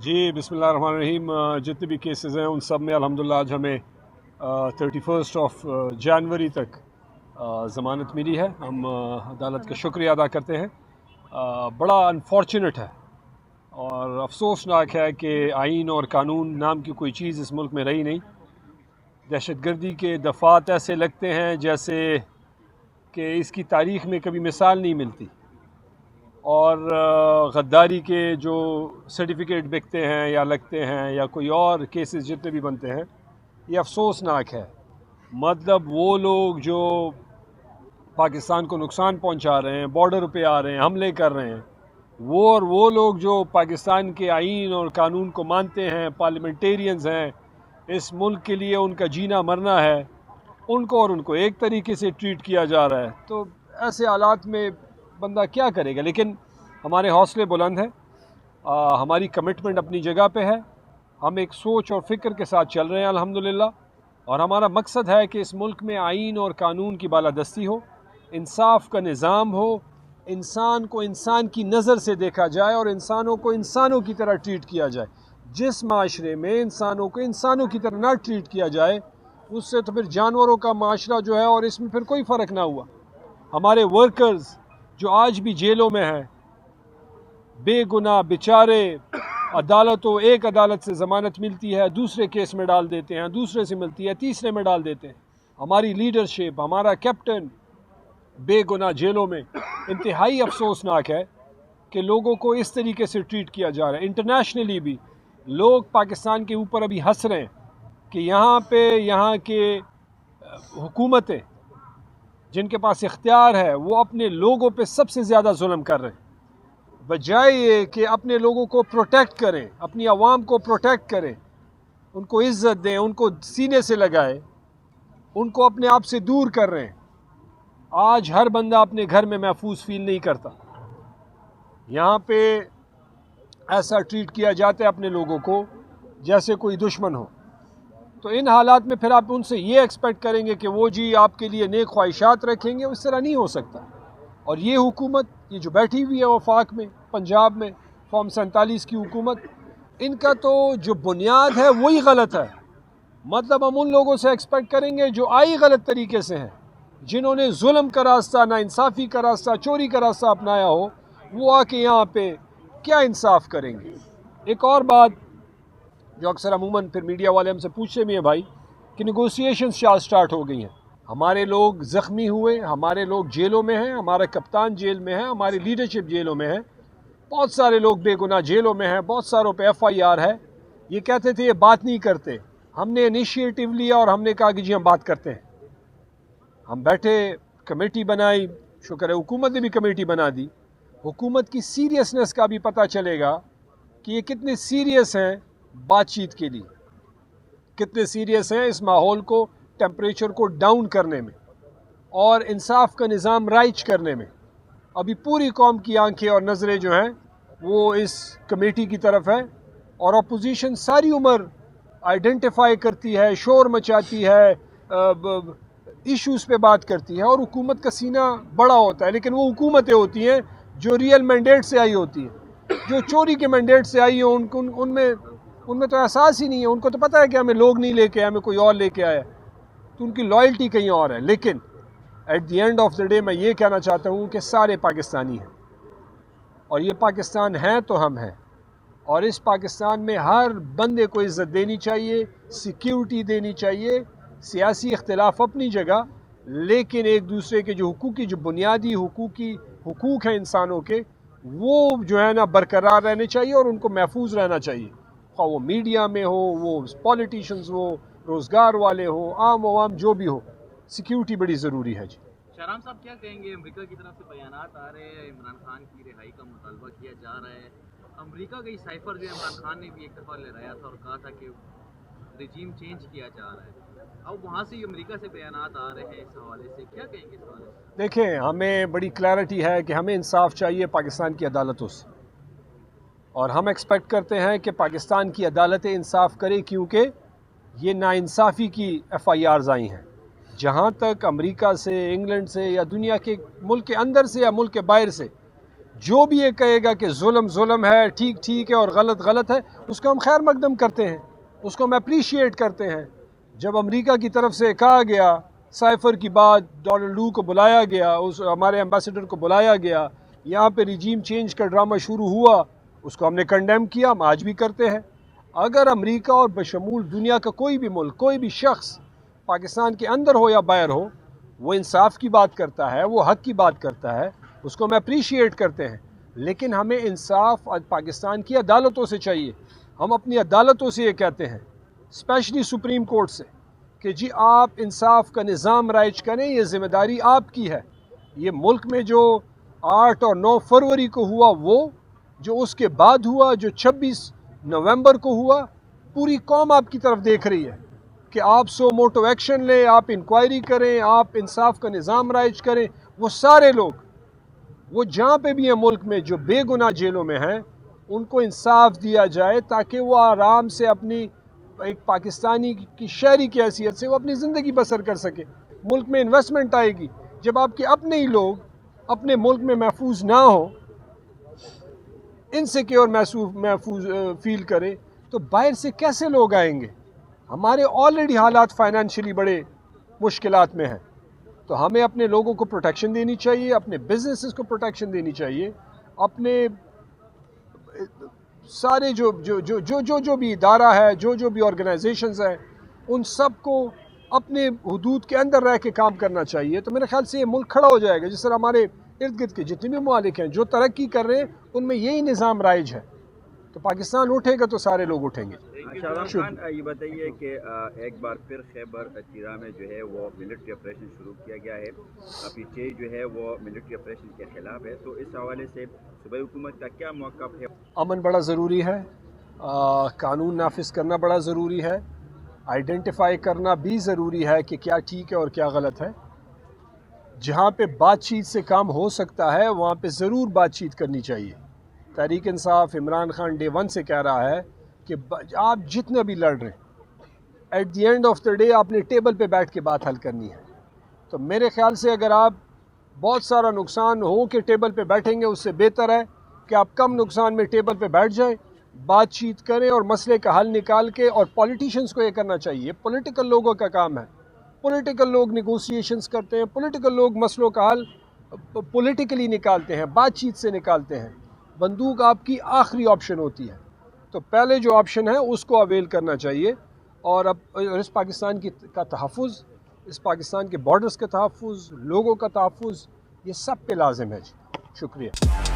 जी बिस्मिल्लाहिर्रहमानिर्रहीम। जितने भी केसेस हैं उन सब में अल्हम्दुलिल्लाह आज हमें 31 ऑफ जनवरी तक ज़मानत मिली है। हम अदालत का शुक्रिया अदा करते हैं। बड़ा अनफॉर्चुनेट है और अफसोसनाक है कि आइन और कानून नाम की कोई चीज़ इस मुल्क में रही नहीं। दहशतगर्दी के दफ़ात ऐसे लगते हैं जैसे कि इसकी तारीख़ में कभी मिसाल नहीं मिलती, और गद्दारी के जो सर्टिफिकेट बिकते हैं या लगते हैं या कोई और केसेस जितने भी बनते हैं, ये अफसोसनाक है। मतलब वो लोग जो पाकिस्तान को नुकसान पहुंचा रहे हैं, बॉर्डर पे आ रहे हैं, हमले कर रहे हैं, वो लोग जो पाकिस्तान के आइन और कानून को मानते हैं, पार्लियामेंटेरियंस हैं, इस मुल्क के लिए उनका जीना मरना है, उनको एक तरीके से ट्रीट किया जा रहा है। तो ऐसे हालात में बंदा क्या करेगा। लेकिन हमारे हौसले बुलंद हैं, हमारी कमिटमेंट अपनी जगह पे है, हम एक सोच और फ़िक्र के साथ चल रहे हैं अल्हम्दुलिल्लाह। और हमारा मकसद है कि इस मुल्क में आइन और कानून की बालादस्ती हो, इंसाफ का निज़ाम हो, इंसान को इंसान की नज़र से देखा जाए और इंसानों को इंसानों की तरह ट्रीट किया जाए। जिस माशरे में इंसानों को इंसानों की तरह ना ट्रीट किया जाए, उससे तो फिर जानवरों का माशरा जो है, और इसमें फिर कोई फ़र्क ना हुआ। हमारे वर्कर्स जो आज भी जेलों में हैं, बेगुनाह बेचारे, एक अदालत से ज़मानत मिलती है, दूसरे केस में डाल देते हैं, दूसरे से मिलती है, तीसरे में डाल देते हैं। हमारी लीडरशिप, हमारा कैप्टन बेगुनाह जेलों में। इंतहाई अफसोसनाक है कि लोगों को इस तरीके से ट्रीट किया जा रहा है। इंटरनेशनली भी लोग पाकिस्तान के ऊपर अभी हंस रहे हैं कि यहाँ के हुकूमतें जिनके पास इख्तियार है वो अपने लोगों पे सबसे ज़्यादा जुल्म कर रहे हैं। बजाय ये कि अपने लोगों को प्रोटेक्ट करें, अपनी आवाम को प्रोटेक्ट करें, उनको इज़्ज़त दें, उनको सीने से लगाएं, उनको अपने आप से दूर कर रहे हैं। आज हर बंदा अपने घर में महफूज फील नहीं करता। यहाँ पे ऐसा ट्रीट किया जाता है अपने लोगों को जैसे कोई दुश्मन हो। तो इन हालात में फिर आप उनसे ये एक्सपेक्ट करेंगे कि वो जी आपके लिए नेक ख्वाहिशात रखेंगे, इस तरह नहीं हो सकता। और ये हुकूमत, ये जो बैठी हुई है वफाक में, पंजाब में फॉर्म 47 की हुकूमत, इनका तो जो बुनियाद है वही गलत है। मतलब हम उन लोगों से एक्सपेक्ट करेंगे जो आई गलत तरीके से हैं, जिन्होंने जुल्म का रास्ता, नाइंसाफ़ी का रास्ता, चोरी का रास्ता अपनाया हो, वो आके यहाँ पे क्या इंसाफ करेंगे। एक और बात जो अक्सर अमूमन फिर मीडिया वाले हमसे पूछते भी हैं भाई, कि नेगोशिएशंस स्टार्ट हो गई हैं। हमारे लोग ज़ख्मी हुए, हमारे लोग जेलों में हैं, हमारा कप्तान जेल में है, हमारी लीडरशिप जेलों में है, बहुत सारे लोग बेगुनाह जेलों में हैं, बहुत सारों पे FIR है। ये कहते थे ये बात नहीं करते, हमने इनिशिएटिव लिया और हमने कहा कि जी हम बात करते हैं। हम बैठे, कमेटी बनाई, शुक्र है हुकूमत ने भी कमेटी बना दी। हुकूमत की सीरियसनेस का भी पता चलेगा कि ये कितने सीरियस हैं बातचीत के लिए, कितने सीरियस हैं इस माहौल को, टेम्परेचर को डाउन करने में और इंसाफ का निज़ाम राइज करने में। अभी पूरी कौम की आंखें और नज़रें जो हैं वो इस कमेटी की तरफ है, और अपोजिशन सारी उम्र आइडेंटिफाई करती है, शोर मचाती है, इश्यूज़ पे बात करती है, और हुकूमत का सीना बड़ा होता है। लेकिन वो हुकूमतें होती हैं जो रियल मैंडेट से आई होती हैं। जो चोरी के मैंडेट से आई हो, उनमें तो एहसास ही नहीं है। उनको तो पता है कि हमें लोग नहीं लेके आए, हमें कोई और लेके आया, तो उनकी लॉयल्टी कहीं और है। लेकिन at the end of the day मैं ये कहना चाहता हूँ कि सारे पाकिस्तानी हैं, और ये पाकिस्तान है तो हम हैं, और इस पाकिस्तान में हर बंदे को इज़्ज़त देनी चाहिए, सिक्योरिटी देनी चाहिए। सियासी इख्तिलाफ अपनी जगह, लेकिन एक दूसरे के जो हुकूकी, जो बुनियादी हुकूक हैं इंसानों के, वो जो है ना बरकरार रहने चाहिए और उनको महफूज रहना चाहिए। ख़ाह वो मीडिया में हो, वो पॉलिटिशियंस हो, रोज़गार वाले हो, आम आवाम जो भी हो, सिक्योरिटी बड़ी ज़रूरी है जी। शहराम साहब क्या कहेंगे, अमेरिका की तरफ से बयानात आ रहे हैं, इमरान खान की रिहाई का मुतालबा किया जा रहा है। अमेरिका का साइफर जो इमरान खान ने भी एक दफ़ा लहराया था और कहा था कि रिजीम चेंज किया जा रहा है। अब वहाँ से अमेरिका से बयानात आ रहे हैं इस हवाले से, क्या कहेंगे इस हवाले से? देखें, हमें बड़ी क्लैरिटी है कि हमें इंसाफ चाहिए पाकिस्तान की अदालतों से, और हम एक्सपेक्ट करते हैं कि पाकिस्तान की अदालतें इंसाफ करें, क्योंकि ये नाइंसाफ़ी की FIRs आई हैं। जहाँ तक अमेरिका से, इंग्लैंड से, या दुनिया के मुल्क के अंदर से या मुल्क के बाहर से جو بھی یہ کہے گا کہ ظلم ظلم ہے، ٹھیک ٹھیک ہے اور غلط غلط ہے، اس کو ہم خیر مقدم کرتے ہیں، اس کو ہم اپریشیٹ کرتے ہیں۔ جب امریکہ کی طرف سے کہا گیا سائفر کی بات، ڈونلڈ لو کو بلایا گیا، اس ہمارے ایمبیسڈر کو بلایا گیا، یہاں پہ ریجیم چینج کا ڈرامہ شروع ہوا، اس کو ہم نے کنڈیم کیا، ہم آج بھی کرتے ہیں۔ اگر امریکہ اور بشمول دنیا کا کوئی بھی ملک، کوئی بھی شخص پاکستان کے اندر ہو یا باہر ہو، وہ انصاف کی بات کرتا ہے، وہ حق کی بات کرتا ہے، اس کو ہم اپریشیٹ کرتے ہیں، لیکن ہمیں انصاف پاکستان کی عدالتوں سے چاہیے۔ ہم اپنی عدالتوں سے یہ کہتے ہیں، اسپیشلی سپریم کورٹ سے، کہ جی آپ انصاف کا نظام رائج کریں، یہ ذمہ داری آپ کی ہے۔ یہ ملک میں جو 8 اور 9 فروری کو ہوا، وہ جو اس کے بعد ہوا، جو 26 نومبر کو ہوا، پوری قوم آپ کی طرف دیکھ رہی ہے کہ آپ سو موٹو ایکشن لیں، آپ انکوائری کریں، آپ انصاف کا نظام رائج کریں۔ وہ سارے لوگ، وہ جہاں پہ بھی ہیں ملک میں جو بے گناہ جیلوں میں ہیں، ان کو انصاف دیا جائے تاکہ وہ آرام سے اپنی ایک پاکستانی کی شہری کی حیثیت سے وہ اپنی زندگی بسر کر سکے۔ ملک میں انویسٹمنٹ آئے گی۔ جب آپ کے اپنے ہی لوگ اپنے ملک میں محفوظ نہ ہوں، انسیکیور محفوظ فیل کریں، تو باہر سے کیسے لوگ آئیں گے؟ ہمارے آلریڈی حالات فائنینشلی بڑے مشکلات میں ہیں، تو ہمیں اپنے لوگوں کو پروٹیکشن دینی چاہیے، اپنے بزنسز کو پروٹیکشن دینی چاہیے، اپنے سارے جو بھی ادارہ ہے، جو بھی آرگنائزیشنز ہیں، ان سب کو اپنے حدود کے اندر رہ کے کام کرنا چاہیے۔ تو میرے خیال سے یہ ملک کھڑا ہو جائے گا۔ جس طرح ہمارے ارد گرد کے جتنے بھی ممالک ہیں جو ترقی کر رہے ہیں، ان میں یہی نظام رائج ہے، تو پاکستان اٹھے گا تو سارے لوگ اٹھیں گے۔ شاہزام خان، یہ بتائیے کہ ایک بار پھر خیبر چیرہ میں جو ہے وہ ملٹری آپریشن شروع کیا گیا ہے، پیچھے جو ہے وہ ملٹری آپریشن کے خلاف ہے، تو اس حوالے سے صوبائی حکومت کا کیا موقف ہے؟ امن بڑا ضروری ہے، قانون نافذ کرنا بڑا ضروری ہے، آئیڈینٹیفائی کرنا بھی ضروری ہے کہ کیا ٹھیک ہے اور کیا غلط ہے۔ جہاں پہ بات چیت سے کام ہو سکتا ہے وہاں پہ ضرور بات چیت کرنی چاہیے۔ تحریک انصاف عمران خان ڈے 1 سے کہہ رہا ہے کہ آپ جتنا بھی لڑ رہے ہیں، at the end of the day آپ نے ٹیبل پہ بیٹھ کے بات حل کرنی ہے۔ تو میرے خیال سے اگر آپ بہت سارا نقصان ہو کے ٹیبل پہ بیٹھیں گے، اس سے بہتر ہے کہ آپ کم نقصان میں ٹیبل پہ بیٹھ جائیں، بات چیت کریں اور مسئلے کا حل نکال کے۔ اور پولیٹیشنز کو یہ کرنا چاہیے، پولیٹیکل لوگوں کا کام ہے، پولیٹیکل لوگ نیگوسیشنز کرتے ہیں، پولیٹیکل لوگ مسئلوں کا حل پولیٹیکلی نکالتے ہیں، بات چیت سے نکالتے ہیں۔ بندوق آپ کی آخری آپشن ہوتی ہے، تو پہلے جو آپشن ہے اس کو اویل کرنا چاہیے۔ اور اب اس پاکستان کا تحفظ، اس پاکستان کے بارڈرز کا تحفظ، لوگوں کا تحفظ، یہ سب پہ لازم ہے جی۔ شکریہ۔